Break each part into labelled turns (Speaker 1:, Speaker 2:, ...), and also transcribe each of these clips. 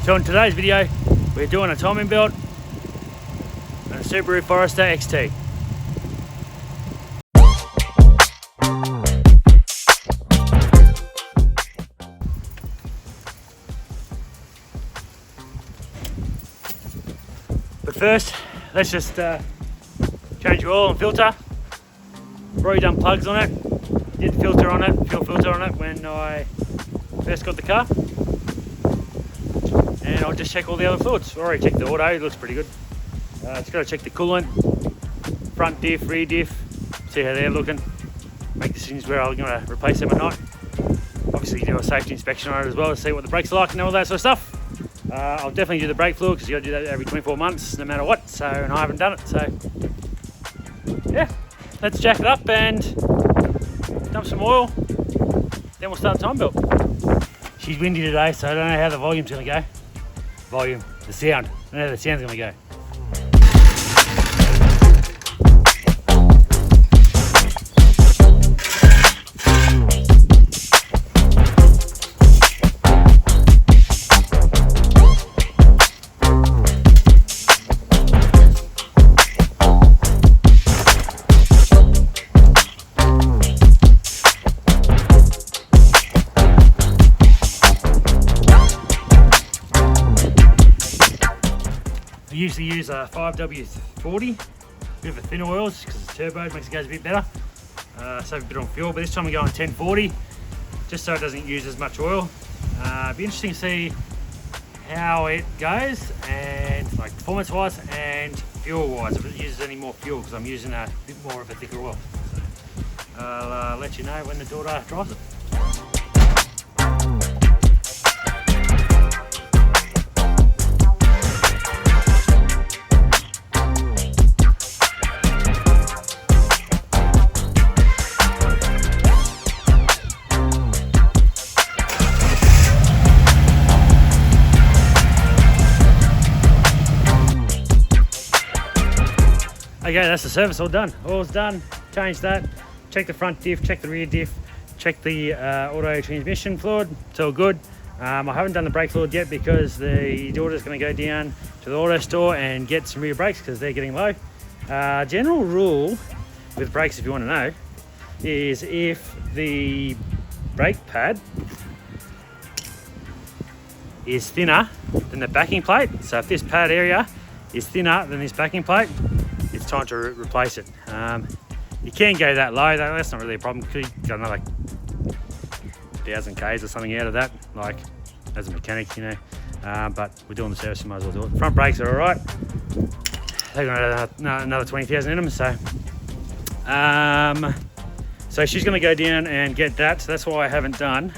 Speaker 1: So in today's video, we're doing a timing build on a Subaru Forester XT. But first, let's just change the oil and filter. I've already done plugs on it. Did filter on it, fuel filter on it when I first got the car. And I'll just check all the other fluids. I already checked the auto, it looks pretty good. Just got to check the coolant, front diff, rear diff, see how they're looking. Make decisions where I'm going to replace them or not. Obviously do a safety inspection on it as well to see what the brakes are like and all that sort of stuff. I'll definitely do the brake fluid because you got to do that every 24 months no matter what. So, and I haven't done it, so yeah. Let's jack it up and dump some oil. Then we'll start the time build. She's windy today, so I don't know how the volume's going to go. Volume, the sound. I don't know how the sound's going to go. I usually use a 5W40, bit of a thinner oil because it's turbo, it makes it go a bit better. Save a bit on fuel, but this time we're going 1040 just so it doesn't use as much oil. Be interesting to see how it goes, and like performance wise and fuel wise, if it uses any more fuel because I'm using a bit more of a thicker oil. So I'll let you know when the daughter drives it. Okay, that's the service all done. All's done. Change that. Check the front diff, check the rear diff, check the auto transmission fluid. It's all good. I haven't done the brake fluid yet because the daughter's going to go down to the auto store and get some rear brakes because they're getting low. General rule with brakes, if you want to know, is if the brake pad is thinner than the backing plate, so if this pad area is thinner than this backing plate, it's time to replace it. You can go that low, that's not really a problem because you got another 1,000 Ks or something out of that, like as a mechanic, you know. But we're doing the service, you might as well do it. Front brakes are all right. They've got another 20,000 in them, so she's going to go down and get that. So that's why I haven't done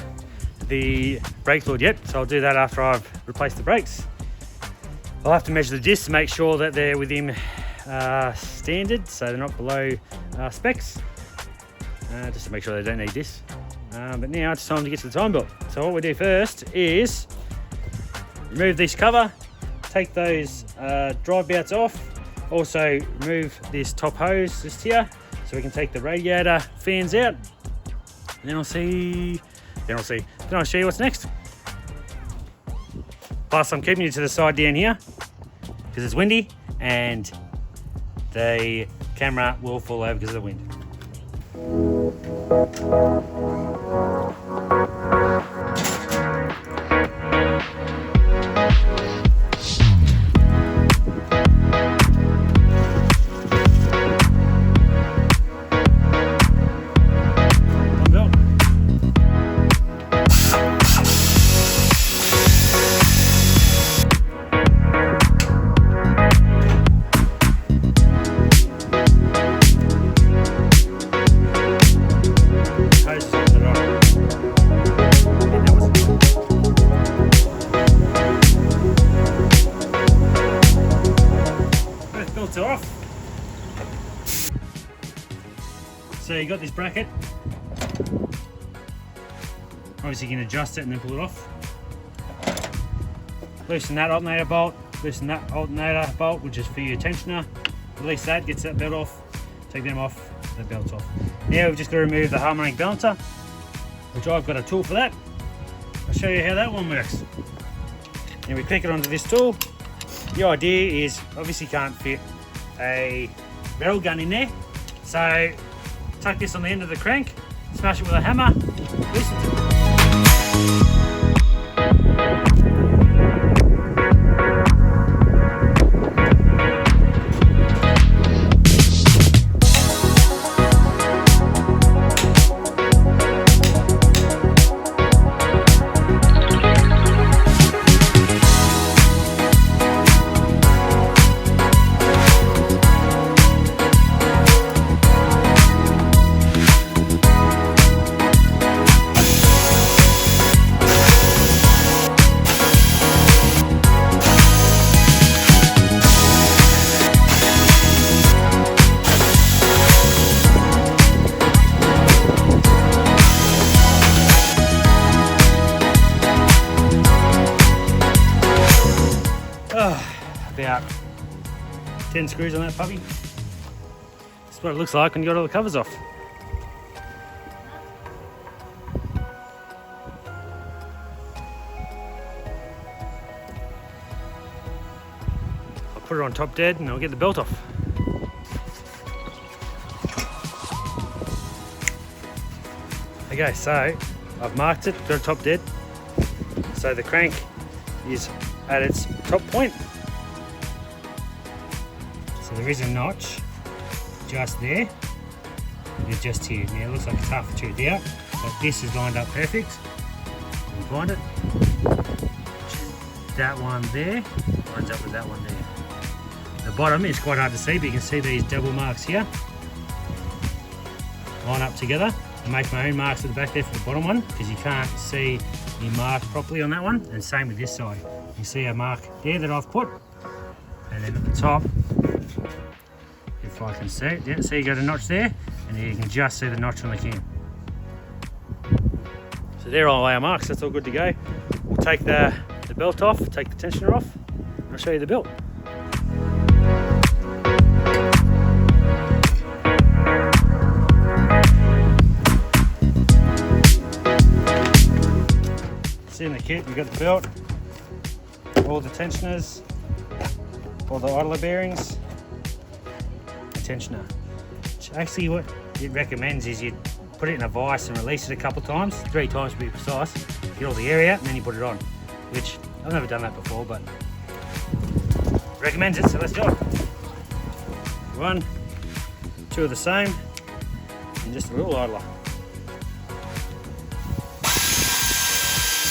Speaker 1: the brake fluid yet. So I'll do that after I've replaced the brakes. I'll have to measure the discs to make sure that they're within standard, so they're not below specs, just to make sure they don't need this. But now it's time to get to the time build. So what we do first is remove this cover, take those drive belts off, also remove this top hose just here so we can take the radiator fans out, and then I'll show you what's next. Plus I'm keeping you to the side down here because it's windy and the camera will fall over because of the wind. Off. So you got this bracket. Obviously you can adjust it and then pull it off. Loosen that alternator bolt, loosen that alternator bolt, which is for your tensioner. Release that, gets that belt off, take them off, the belt's off. Now we've just got to remove the harmonic balancer, which I've got a tool for that. I'll show you how that one works. and we click it onto this tool. The idea is, obviously can't fit a barrel gun in there, so tuck this on the end of the crank, smash it with a hammer, loosen it. About 10 screws on that puppy. That's what it looks like when you got all the covers off. I'll put it on top dead and I'll get the belt off. Okay, so I've marked it, got it top dead. So the crank is at its top point. So there is a notch just there, and just here. Now it looks like it's half a tooth out, but this is lined up perfect. You can find it. That one there lines up with that one there. The bottom is quite hard to see, but you can see these double marks here. Line up together. I make my own marks at the back there for the bottom one, because you can't see your mark properly on that one, and same with this side. You see a mark there that I've put, and then at the top, if I can see it, yeah, so you got a notch there, and then you can just see the notch on the cam. So there are our marks, that's all good to go. We'll take the belt off, take the tensioner off, and I'll show you the belt. See in the kit, we've got the belt, all the tensioners, all the idler bearings, the tensioner. Actually what it recommends is you put it in a vise and release it a couple of times, 3 times to be precise, get all the air out and then you put it on, which I've never done that before, but recommends it, so let's do it. 1, 2 of the same, and just a little idler.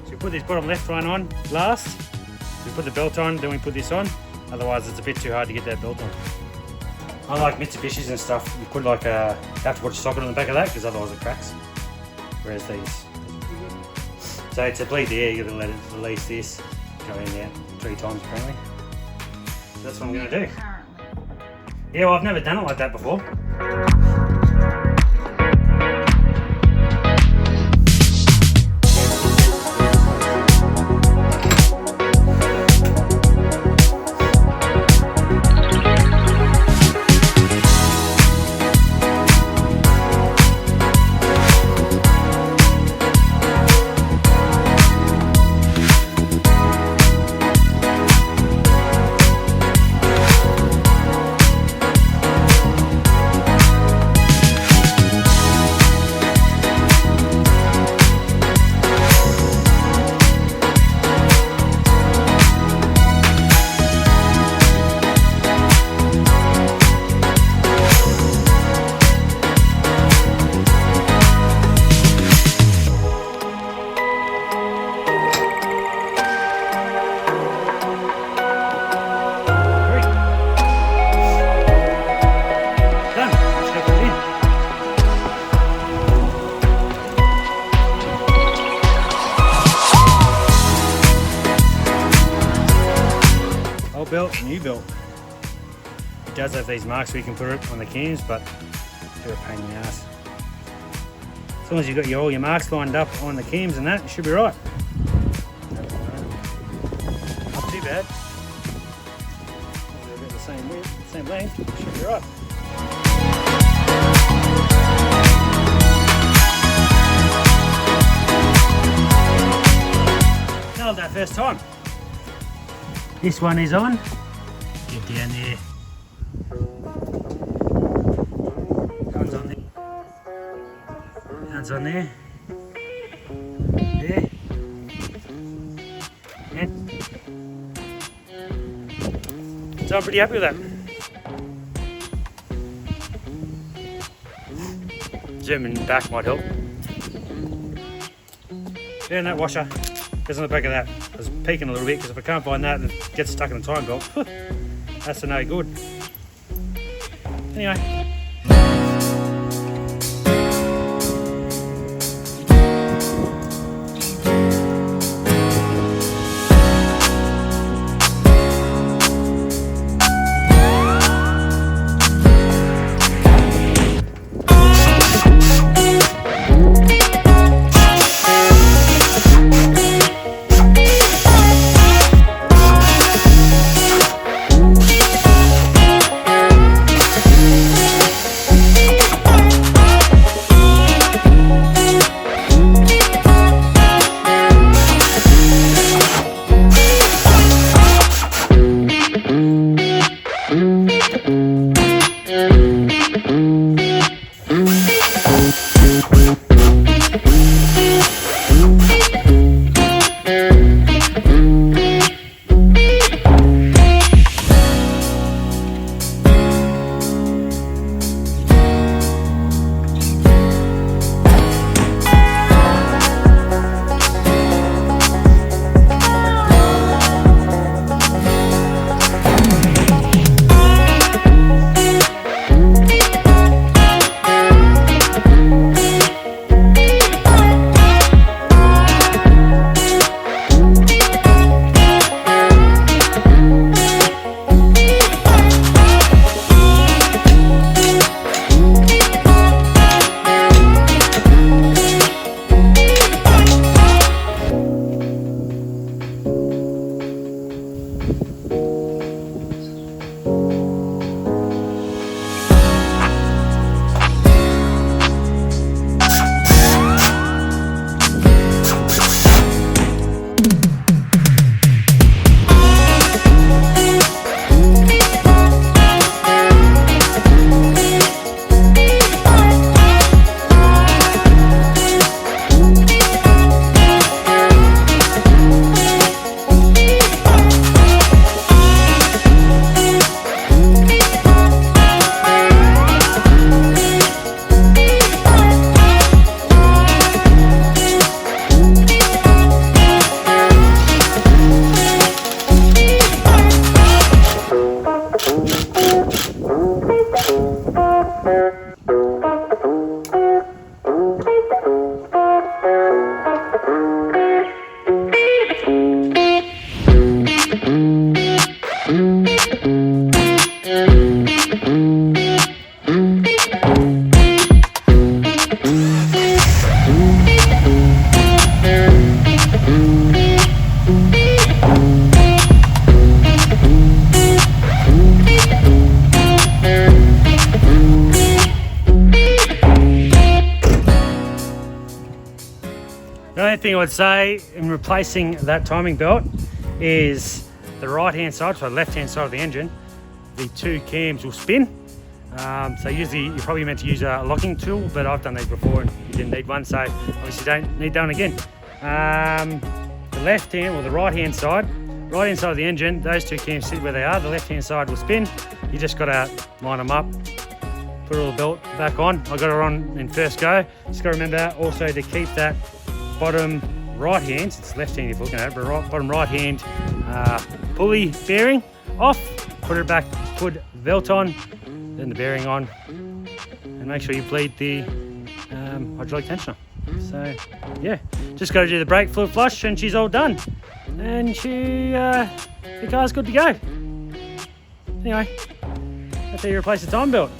Speaker 1: So we put this bottom left one on last, we put the belt on, then we put this on, otherwise it's a bit too hard to get that belt on. Unlike Mitsubishis and stuff, you put like you have to put a socket on the back of that because otherwise it cracks. Whereas these, so to bleed the air, you got to let it release this, go in and out 3 times apparently. So that's what I'm going to do. Yeah, well I've never done it like that before. Belt, new belt. It does have these marks where you can put it on the cams, but they're a pain in the ass. As long as you've got all your marks lined up on the cams and that, it should be right. Not too bad. They're about the same width, same length, it should be right. Nailed that first time. This one is on. Get down there. One's on there. One's on there. There. And so I'm pretty happy with that. Zooming back might help. Yeah, and that washer goes on the back of that. I was peeking a little bit because if I can't find that and it gets stuck in the time belt, that's a no good. Anyway.
Speaker 2: The only thing I would say in replacing that timing belt is the right hand side, so the left hand side of the engine, the two cams will spin. So usually you're probably meant to use a locking tool, but I've done these before and you didn't need one, so obviously don't need that one again. The left hand or the right hand side of the engine, those two cams sit where they are. The left hand side will spin. You just got to line them up, put all the belt back on. I got it on in first go. Just got to remember also to keep that bottom right hand, it's left hand you're looking at, but bottom right hand pulley bearing off. Put it back, put the belt on, then the bearing on, and make sure you bleed the hydraulic tensioner. So yeah, just got to do the brake fluid flush and she's all done. And the car's good to go. Anyway, that's how you replace the time belt.